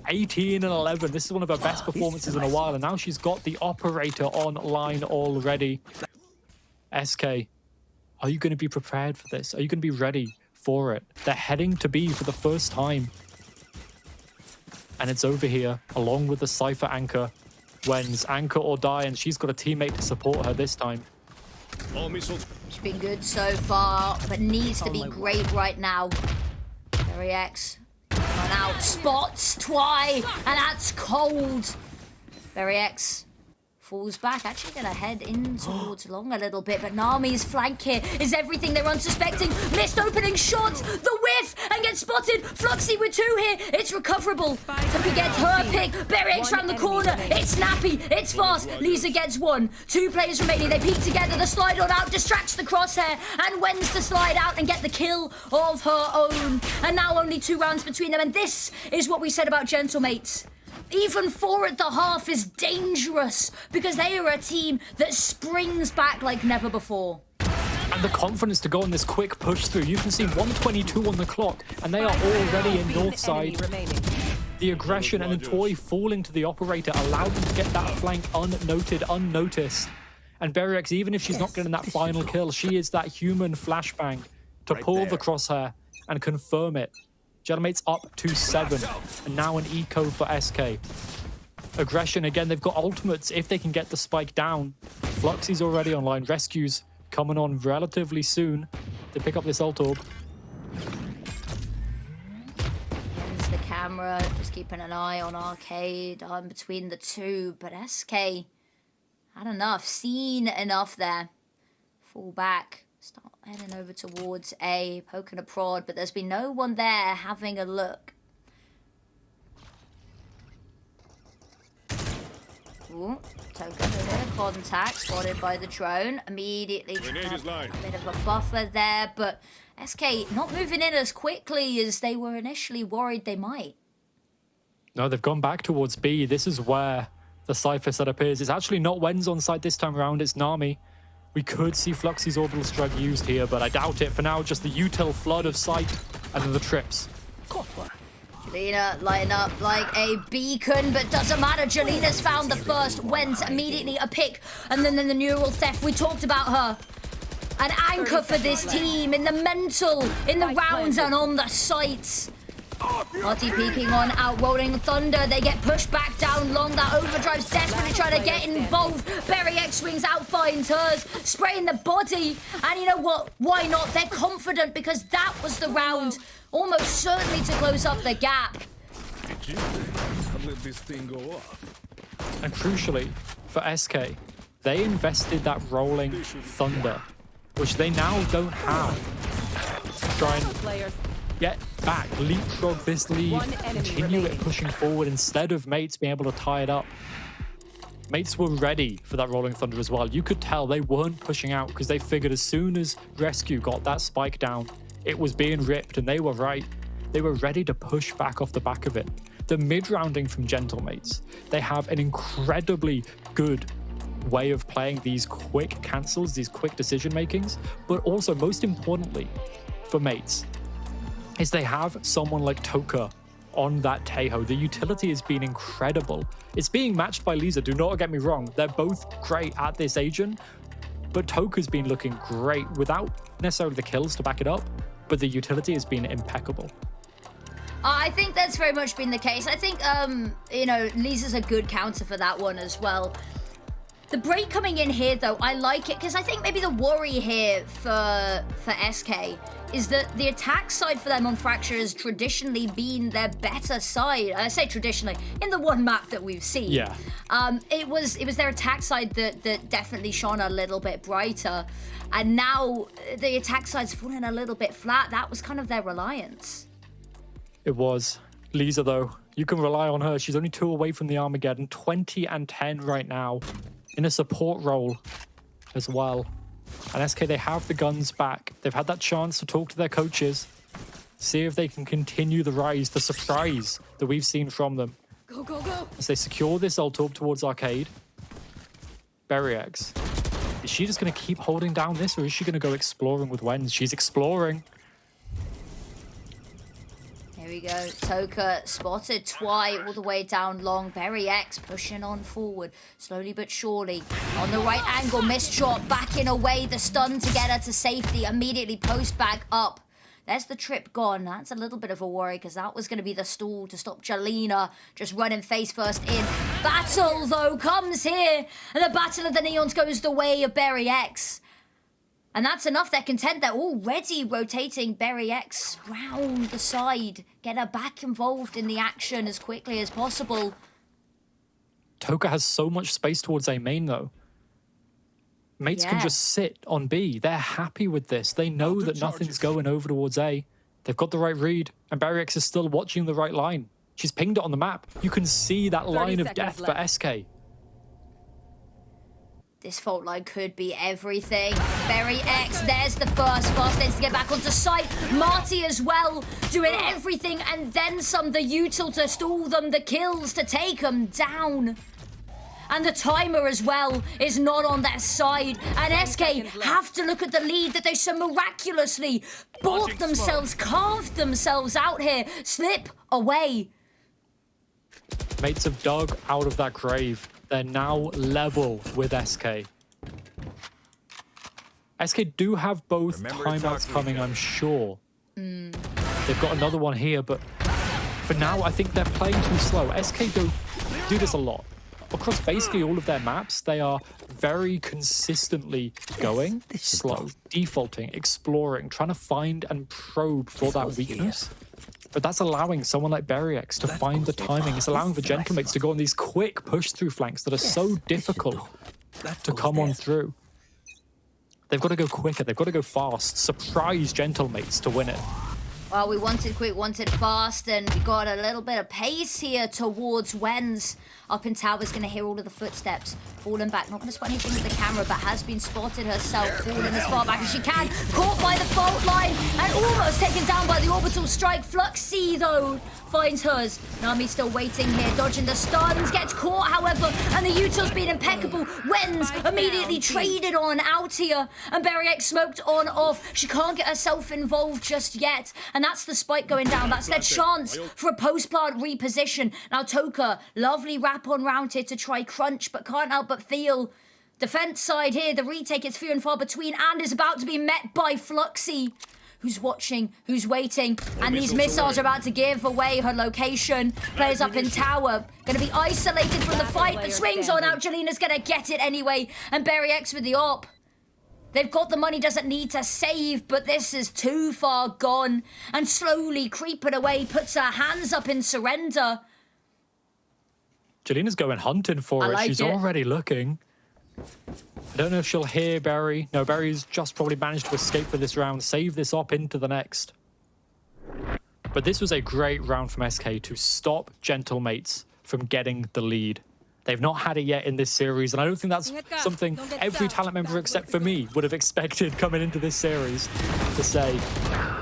Speaker 2: 18 and 11. This is one of her best performances in a while, and now she's got the operator online already. SK, are you going to be prepared for this? Are you going to be ready for it? They're heading to B for the first time. And it's over here, along with the Cypher anchor. When's anchor or die, and she's got a teammate to support her this time.
Speaker 1: She's been good so far, but needs to be great right now. Berry X, run out, spots Twy, and that's cold. Berry X falls back, actually gonna head in towards long a little bit, but Nami's flank here is everything they're unsuspecting. Missed opening shot, the whiff, and gets spotted. Fluxy with 2 here, it's recoverable. Tuppy gets her pick, Berry X round the corner, it's snappy, it's fast. Lisa gets 1, 2 players remaining, they peek together, the slide on out distracts the crosshair, and wins to slide out and get the kill of her own. And now only 2 rounds between them, and this is what we said about Gentlemates. Even 4 at the half is dangerous because they are a team that springs back like never before.
Speaker 2: And the confidence to go on this quick push through. You can see 122 on the clock, and they are already in north side. The aggression and the Twy falling to the operator allowed them to get that flank unnoticed. And Berryx, even if she's not getting that final kill, she is that human flashbang to pull the crosshair and confirm it. Gelamate's up to 7, and now an eco for SK. Aggression, again, they've got ultimates if they can get the spike down. Fluxy's already online. Rescues coming on relatively soon. They pick up this ult orb.
Speaker 1: Ends the camera, just keeping an eye on Arcade between the two, but SK had enough, seen enough there. Fall back, start heading over towards A, poking a prod, but there's been no one there having a look. Ooh, Token with a contact, spotted by the drone. Immediately a bit of a buffer there, but SK not moving in as quickly as they were initially worried they might.
Speaker 2: No, they've gone back towards B. This is where the Cypher setup is. It's actually not Wen's on site this time around, it's Nami. We could see Fluxy's Orbital Strike used here, but I doubt it. For now, just the util flood of sight and then the trips.
Speaker 1: Jelena lighting up like a beacon, but doesn't matter. Jelena's found the first. Wen's immediately a pick, and then the neural theft. We talked about her. An anchor for this team in the mental, in the rounds, and on the sights. Party peeking on out Rolling Thunder. They get pushed back down long. That Overdrive's desperately trying to get involved. Berryx swings out, finds hers, spraying the body. And you know what? Why not? They're confident because that was the round. Almost certainly to close up the gap.
Speaker 3: Let this thing go off.
Speaker 2: And crucially, for SK, they invested that Rolling Thunder, which they now don't have. To try and get back, leapfrog this lead, continue it pushing forward instead of Mates being able to tie it up. Mates were ready for that Rolling Thunder as well. You could tell they weren't pushing out because they figured as soon as Rescue got that spike down, it was being ripped, and they were right. They were ready to push back off the back of it. The mid-rounding from Gentlemates, they have an incredibly good way of playing these quick cancels, these quick decision makings, but also most importantly for Mates, is they have someone like Toka on that Taeho. The utility has been incredible. It's being matched by Lisa, do not get me wrong. They're both great at this agent, but Toka's been looking great without necessarily the kills to back it up, but the utility has been impeccable.
Speaker 1: I think that's very much been the case. I think, you know, Lisa's a good counter for that one as well. The break coming in here, though, I like it because I think maybe the worry here for SK is that the attack side for them on Fracture has traditionally been their better side. I say traditionally, in the one map that we've seen.
Speaker 2: Yeah.
Speaker 1: It was their attack side that definitely shone a little bit brighter. And now the attack side's falling a little bit flat. That was kind of their reliance.
Speaker 2: It was. Lisa, though, you can rely on her. She's only 2 away from the Armageddon, 20 and 10 right now, in a support role as well. And SK, they have the guns back. They've had that chance to talk to their coaches, see if they can continue the rise, the surprise that we've seen from them.
Speaker 4: Go, go, go.
Speaker 2: As they secure this ult orb towards Arcade. Berryx, is she just going to keep holding down this, or is she going to go exploring with Wen? She's exploring.
Speaker 1: Here we go. Toka spotted Twy all the way down long. Berryx pushing on forward, slowly but surely. On the right angle, missed shot, backing away. The stun to get her to safety. Immediately post back up. There's the trip gone. That's a little bit of a worry because that was going to be the stall to stop Jelena just running face first in. Battle, though, comes here. And the Battle of the Neons goes the way of Berryx. And that's enough. They're content. They're already rotating Berryx round the side. Get her back involved in the action as quickly as possible.
Speaker 2: Toka has so much space towards A main, though. Mates can just sit on B. They're happy with this. They know that nothing's going over towards A. They've got the right read, and Berryx is still watching the right line. She's pinged it on the map. You can see that line of death for SK.
Speaker 1: This fault line could be everything. Berryx, there's the first. Fast ends to get back onto site. Marty as well, doing everything and then some. The util to stall them, the kills to take them down. And the timer as well is not on their side. And SK have to look at the lead that they so miraculously bought themselves, carved themselves out here. Slip away.
Speaker 2: Mates have dug out of that grave. They're now level with SK. SK do have both
Speaker 3: Remember
Speaker 2: timeouts coming, I'm sure. They've got another one here, but for now, I think they're playing too slow. SK do this a lot. Across basically all of their maps, they are very consistently going slow, defaulting, exploring, trying to find and probe for that weakness. But that's allowing someone like Berryx to find the timing. It's allowing the Gentlemates to go on these quick push-through flanks that are so difficult to come on through. They've got to go quicker. They've got to go fast. Surprise Gentlemates to win it.
Speaker 1: Well, we wanted quick, wanted fast, and we got a little bit of pace here towards Wenz. Up in tower's going to hear all of the footsteps. Falling back, not going to spot anything with the camera, but has been spotted herself, falling as far back as she can. Caught by the fault line, and almost taken down by the orbital strike. Fluxy, though, finds hers. Nami still waiting here, dodging the stuns, gets caught, however, and the util's been impeccable. Wenz immediately traded on out here, and Berryx smoked on off. She can't get herself involved just yet, and that's the spike going down. That's their chance for a post-plant reposition. Now Toka, lovely wrap on round here to try crunch, but can't help but feel defense side here. The retake is few and far between and is about to be met by Fluxy, who's watching, who's waiting, and these missiles are about to give away her location. Players up in tower, gonna be isolated from the fight, but swings on out. Jalena's gonna get it anyway, and Berryx with the op. They've got the money, doesn't need to save, but this is too far gone, and slowly creeping away, puts her hands up in surrender.
Speaker 2: Jalena's going hunting for it. She's already looking. I don't know if she'll hear Barry. No, Barry's just probably managed to escape for this round, save this op into the next. But this was a great round from SK to stop Gentlemates from getting the lead. They've not had it yet in this series, and I don't think that's something every talent member except for me would have expected coming into this series, to say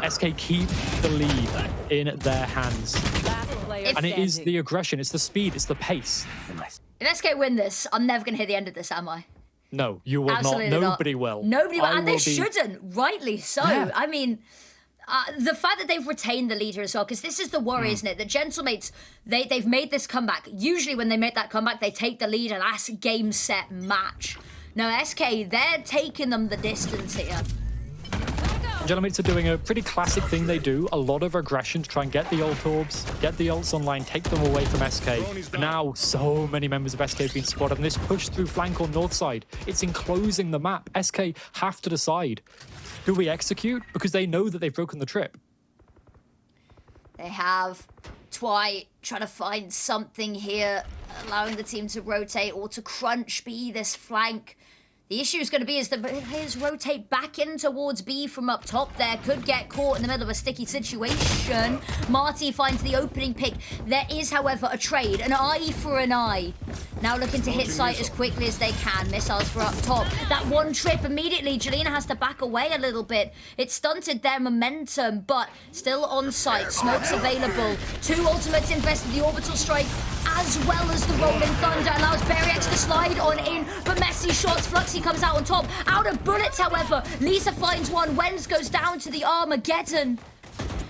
Speaker 2: SK keep the lead in their hands. And it is the aggression, it's the speed, it's the pace.
Speaker 1: If SK win this, I'm never going to hear the end of this, am I?
Speaker 2: No, you will
Speaker 1: Absolutely
Speaker 2: not. Nobody will.
Speaker 1: Nobody will, and they shouldn't, rightly so.
Speaker 2: Yeah.
Speaker 1: I mean, the fact that they've retained the leader as well, because this is the worry, isn't it? The Gentlemates, they've made this comeback. Usually when they make that comeback, they take the lead and that's game, set, match. No, SK, they're taking them the distance here.
Speaker 2: Gentlemates are doing a pretty classic thing they do. A lot of aggression to try and get the ult orbs, get the ults online, take them away from SK. But now, so many members of SK have been spotted, and this push through flank on north side, it's enclosing the map. SK have to decide, do we execute? Because they know that they've broken the trip.
Speaker 1: They have Twy trying to find something here, allowing the team to rotate or to crunch B this flank. The issue is going to be is the players rotate back in towards B from up top there. Could get caught in the middle of a sticky situation. Marty finds the opening pick. There is, however, a trade. An eye for an eye. Now looking to hit site as quickly as they can. Missiles for up top. That one trip immediately. Jalena has to back away a little bit. It stunted their momentum, but still on site. Smoke's available. 2 ultimates invested. The orbital strike as well as the rolling thunder allows Berryx to slide on in, but messy shots. Fluxy comes out on top. Out of bullets, however. Lisa finds one. Wenz goes down to the Armageddon.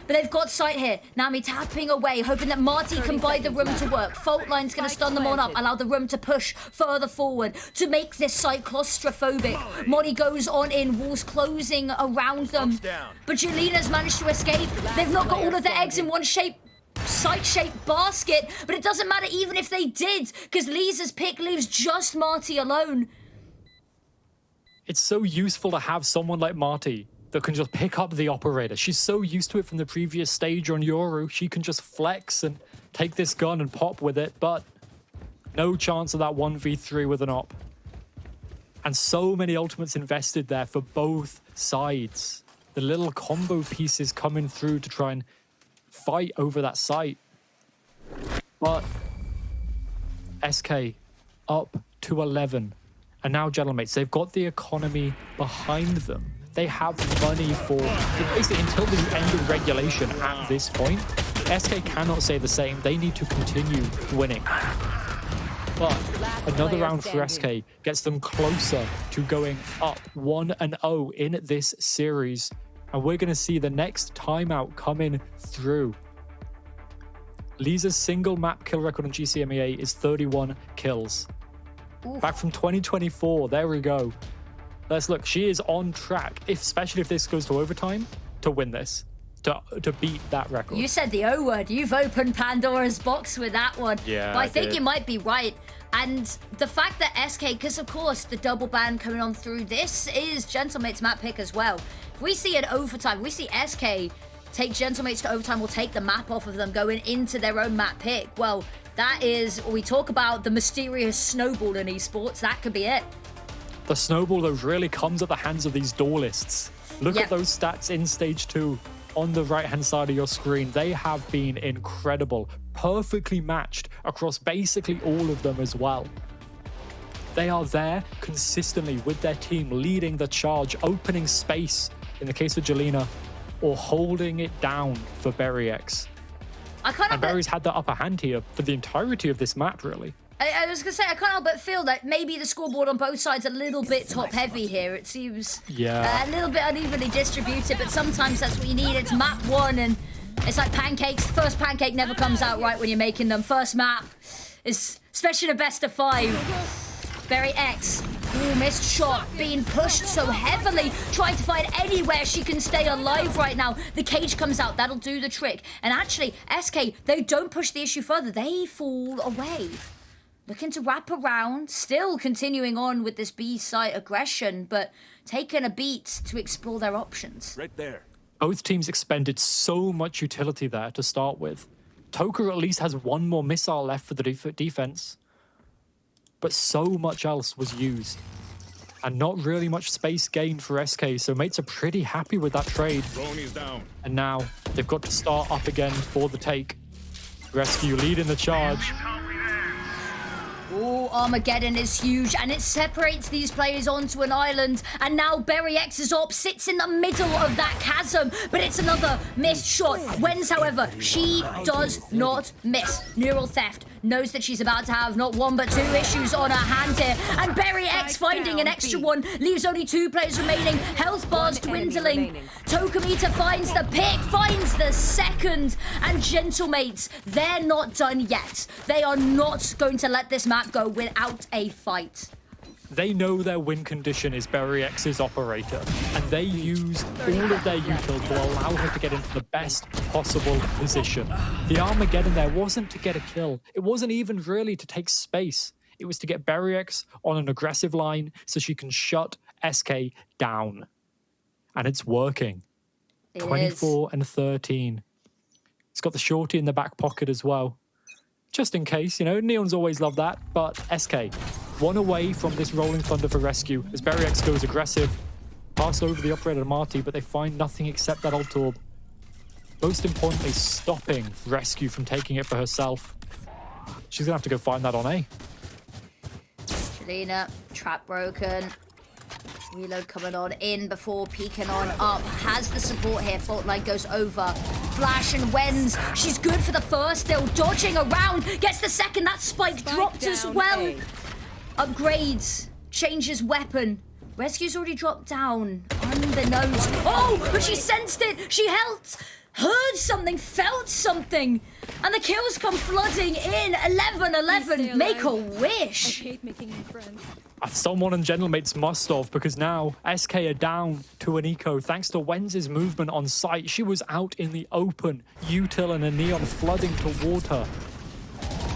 Speaker 1: But they've got sight here. Nami tapping away, hoping that Marty can buy the room to work. Fault line's going to stun them on up, allow the room to push further forward to make this site claustrophobic. Molly goes on in, walls closing around them. But Jalena's managed to escape. They've not got all of their eggs in one site-shaped basket, but it doesn't matter even if they did, because Lisa's pick leaves just Marty alone.
Speaker 2: It's so useful to have someone like Marty that can just pick up the operator. She's so used to it from the previous stage on Yoru. She can just flex and take this gun and pop with it, but no chance of that 1v3 with an op. And so many ultimates invested there for both sides. The little combo pieces coming through to try and fight over that site. But SK up to 11. And now, Gentlemates, they've got the economy behind them. They have money for basically until the end of regulation at this point. SK cannot say the same. They need to continue winning. But another round for SK gets them closer to going up 1-0 in this series. And we're going to see the next timeout coming through. Lisa's single map kill record on GC EMEA is 31 kills. Oof. Back from 2024, there we go. let's look. She is on track, especially if this goes to overtime, to win this, to beat that record.
Speaker 1: You said the O word. You've opened Pandora's box with that one.
Speaker 2: Yeah,
Speaker 1: but I think
Speaker 2: did.
Speaker 1: you might be right. And the fact that SK, because of course the double ban coming on through, this is Gentlemate's map pick as well. If we see an overtime, we see SK take Gentlemates to overtime, will take the map off of them going into their own map pick. Well, that is, we talk about the mysterious snowball in esports. That could be it.
Speaker 2: The snowball that really comes at the hands of these duelists. Look
Speaker 1: Yep.
Speaker 2: at those stats in stage 2 on the right-hand side of your screen. They have been incredible, perfectly matched across basically all of them as well. They are there consistently with their team, leading the charge, opening space in the case of Jelena, or holding it down for BerryX. And Berry's had the upper hand here for the entirety of this map, really.
Speaker 1: I was going to say, I can't help but feel that maybe the scoreboard on both sides a little bit top-heavy here. It seems a little bit unevenly distributed, but sometimes that's what you need. It's map 1, and it's like pancakes. First pancake never comes out right when you're making them. First map is, especially the best of 5. BerryX, missed shot, being pushed so heavily, trying to find anywhere she can stay alive right now. The cage comes out, that'll do the trick. And actually, SK, they don't push the issue further. They fall away. Looking to wrap around, still continuing on with this B site aggression, but taking a beat to explore their options.
Speaker 3: Right there.
Speaker 2: Both teams expended so much utility there to start with. Toker at least has one more missile left for the defense, but so much else was used. And not really much space gained for SK, so mates are pretty happy with that trade.
Speaker 3: Ronnie's down.
Speaker 2: And now they've got to start up again for the take. Rescue leading the charge.
Speaker 1: Oh, Armageddon is huge, and it separates these players onto an island, and now BerryX's op sits in the middle of that chasm, but it's another missed shot. Wins, however, she does not miss. Neural Theft knows that she's about to have not one but 2 issues on her hand here, and BerryX finding an extra one, leaves only 2 players remaining, health bars dwindling. Tokamita finds the pick, finds the second, and Gentlemates, they're not done yet. They are not going to let this map go without a fight.
Speaker 2: They know their win condition is BerryX's operator, and they use all of their util to allow her to get into the best possible position. The Armageddon there wasn't to get a kill. It wasn't even really to take space. It was to get BerryX on an aggressive line so she can shut SK down. And it's working. 24 and 13. It's got the shorty in the back pocket as well. Just in case, you know, Neon's always loved that, but SK, one away from this Rolling Thunder for rescue as BerryX goes aggressive. Pass over the operator Marty, but they find nothing except that ult orb. Most importantly, stopping Rescue from taking it for herself. She's gonna have to go find that on A.
Speaker 1: Jelena, trap broken. Reload coming on in before peeking on up. Has the support here. Fault line goes over. Flash and Wens. She's good for the first. Still dodging around. Gets the second. That spike dropped as well. Upgrades. Changes weapon. Rescue's already dropped down. Unbeknownst. Oh, but she sensed it. She heard something, felt something. And the kills come flooding in. 11-11. Make a wish.
Speaker 4: I hate making new friends.
Speaker 2: Someone and Gentlemates must have, because now SK are down to an eco thanks to Wens' movement on site. She was out in the open, util and a Neon flooding toward her.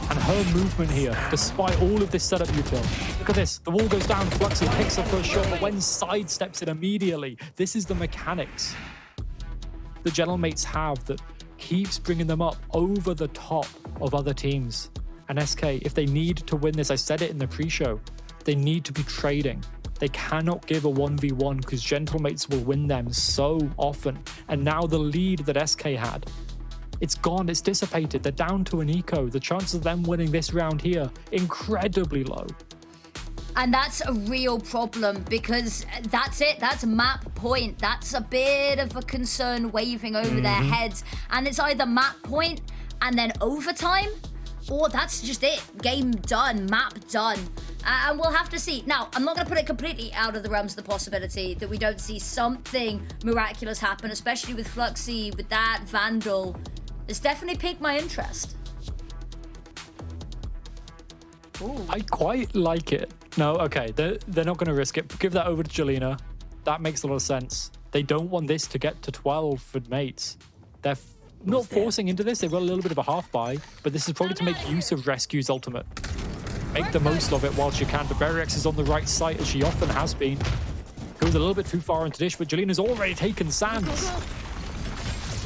Speaker 2: And her movement here, despite all of this setup util. Look at this, the wall goes down, Fluxy picks her first shot, but Wens sidesteps it immediately. This is the mechanics the Gentlemates have that keeps bringing them up over the top of other teams. And SK, if they need to win this, I said it in the pre-show, they need to be trading. They cannot give a 1v1 because Gentlemates will win them so often. And now the lead that SK had, it's gone, it's dissipated. They're down to an eco. The chances of them winning this round here, incredibly low.
Speaker 1: And that's a real problem because that's it. That's map point. That's a bit of a concern waving over their heads. And it's either map point and then overtime, or that's just it. Game done, map done. And we'll have to see. Now, I'm not going to put it completely out of the realms of the possibility that we don't see something miraculous happen, especially with Fluxy, with that Vandal. It's definitely piqued my interest. Ooh.
Speaker 2: I quite like it. No, okay, they're not going to risk it. Give that over to Jelena. That makes a lot of sense. They don't want this to get to 12 for mates. They're not forcing into this. They've got a little bit of a half buy, but this is probably to make use of Rescue's ultimate. Make the most of it whilst you can. But Berryx is on the right side, as she often has been. Goes a little bit too far into dish, but Jelena's already taken Sands.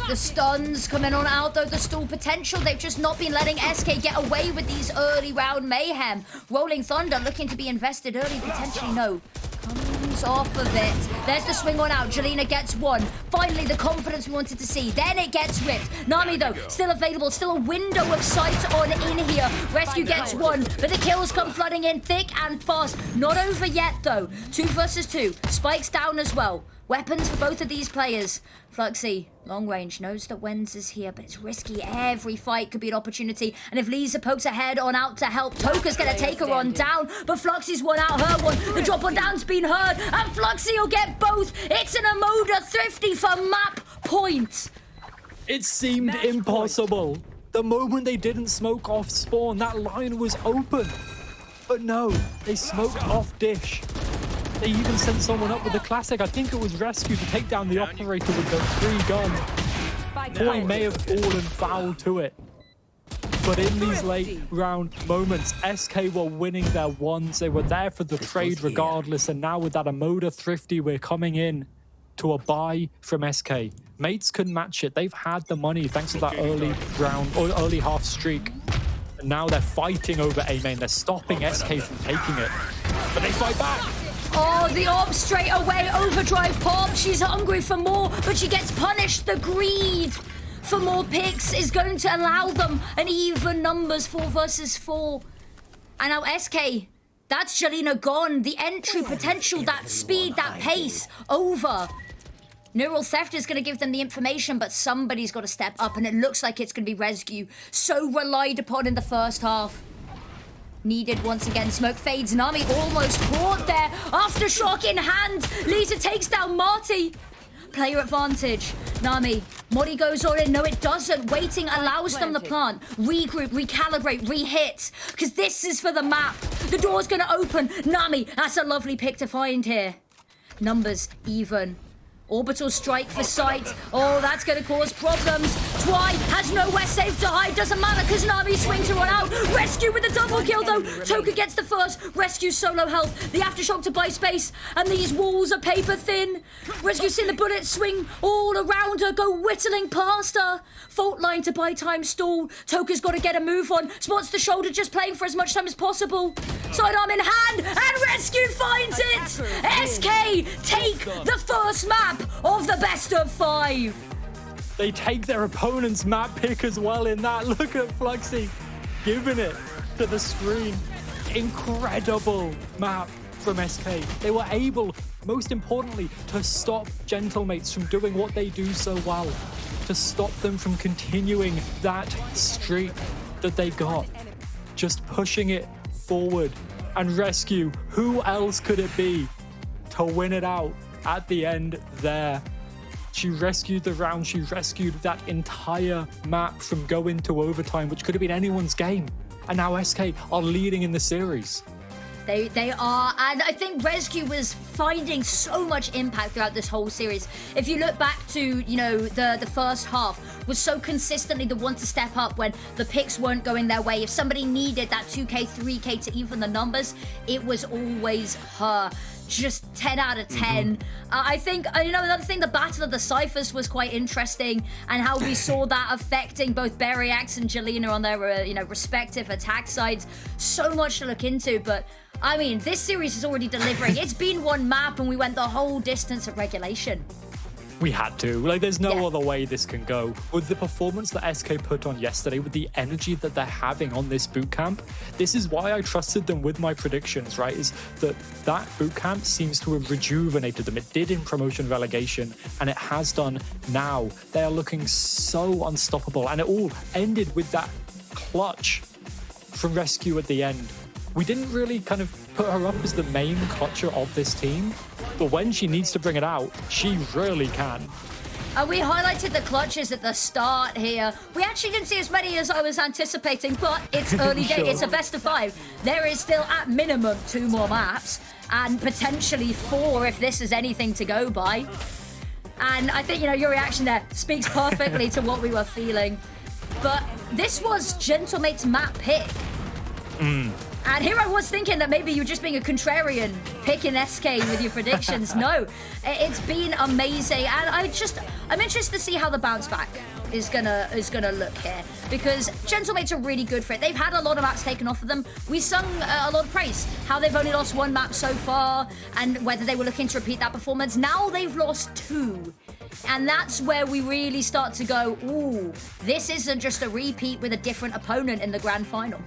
Speaker 1: The stuns coming on out, though, the stall potential. They've just not been letting SK get away with these early round mayhem. Rolling Thunder looking to be invested early, potentially no. Comes off of it. There's the swing on out. Jelena gets one. Finally, the confidence we wanted to see. Then it gets ripped. Nami, though, still available. Still a window of sight on in here. Rescue gets one, but the kills come flooding in thick and fast. Not over yet, though. 2 versus 2. Spikes down as well. Weapons for both of these players. Fluxy, long range, knows that Wenz is here, but it's risky. Every fight could be an opportunity. And if Lisa pokes her head on out to help, Toka's going to take her on down. But Fluxy's one out, her one. The drop on down's been heard, and Fluxy will get both. It's an Emoda Thrifty for map point.
Speaker 2: It seemed impossible. The moment they didn't smoke off spawn, that line was open. But no, they smoked off dish. They even sent someone up with a classic. I think it was Rescue to take down the operator with the 3 gun. Point may have fallen foul to it. But in these late round moments, SK were winning their ones. They were there for the trade regardless. And now with that Emoda Thrifty, we're coming in to a buy from SK. Mates couldn't match it. They've had the money thanks to that early round or early half streak. And now they're fighting over A main. They're stopping SK from taking it. But they fight back.
Speaker 1: Oh, the orb straight away. Overdrive pop. She's hungry for more, but she gets punished. The greed for more picks is going to allow them an even numbers, 4 versus 4. And now SK, that's Jelena gone. The entry potential, that speed, that pace, over. Neural Theft is going to give them the information, but somebody's got to step up, and it looks like it's going to be Rescue. So relied upon in the first half. Needed once again. Smoke fades. Nami almost caught there. Aftershock in hand. Lisa takes down Marty. Player advantage. Nami. Modi goes on in. No, it doesn't. Waiting allows them the plant. Regroup, recalibrate, re-hit. Because this is for the map. The door's going to open. Nami. That's a lovely pick to find here. Numbers even. Orbital strike for sight. Oh, that's going to cause problems. Twy has nowhere safe to hide. Doesn't matter because Nami swings her on out. Rescue with the double kill, though. Toka gets the first. Rescue solo health. The aftershock to buy space. And these walls are paper thin. Rescue's seen the bullets swing all around her. Go whittling past her. Fault line to buy time stall. Toka's got to get a move on. Spots the shoulder, just playing for as much time as possible. Sidearm in hand. And Rescue finds it. SK take the first map of the best of 5.
Speaker 2: They take their opponent's map pick as well in that. Look at Fluxy giving it to the screen. Incredible map from SK. They were able, most importantly, to stop Gentlemates from doing what they do so well. To stop them from continuing that streak that they got. Just pushing it forward. And Rescue, who else could it be to win it out at the end there? She rescued the round. She rescued that entire map from going to overtime, which could have been anyone's game. And now SK are leading in the series.
Speaker 1: They are, and I think Rescue was finding so much impact throughout this whole series. If you look back to, you know, the first half was so consistently the one to step up when the picks weren't going their way. If somebody needed that 2K, 3K to even the numbers, it was always her. Just 10 out of 10. I think, you know, another thing, the Battle of the Cyphers was quite interesting, and how we saw that affecting both Berryx and Jelena on their, you know, respective attack sides. So much to look into, but I mean, this series is already delivering. It's been one map, and we went the whole distance of regulation.
Speaker 2: We had to. Like, there's no other way this can go. With the performance that SK put on yesterday, with the energy that they're having on this bootcamp, this is why I trusted them with my predictions, right? Is that bootcamp seems to have rejuvenated them. It did in promotion relegation, and it has done now. They are looking so unstoppable, and it all ended with that clutch from Rescue at the end. We didn't really kind of put her up as the main clutcher of this team, but when she needs to bring it out, she really can.
Speaker 1: We highlighted the clutches at the start here. We actually didn't see as many as I was anticipating, but it's early day.
Speaker 2: Sure.
Speaker 1: It's a best of 5. There is still at minimum 2 more maps and potentially 4 if this is anything to go by. And I think, you know, your reaction there speaks perfectly to what we were feeling. But this was Gentlemate's map pick. And here I was thinking that maybe you were just being a contrarian, picking SK with your predictions. No, it's been amazing, and I'm interested to see how the bounce back is gonna look here, because Gentlemates are really good for it. They've had a lot of maps taken off of them. We sung a lot of praise how they've only lost 1 map so far, and whether they were looking to repeat that performance. Now they've lost 2. And that's where we really start to go, ooh, this isn't just a repeat with a different opponent in the grand final.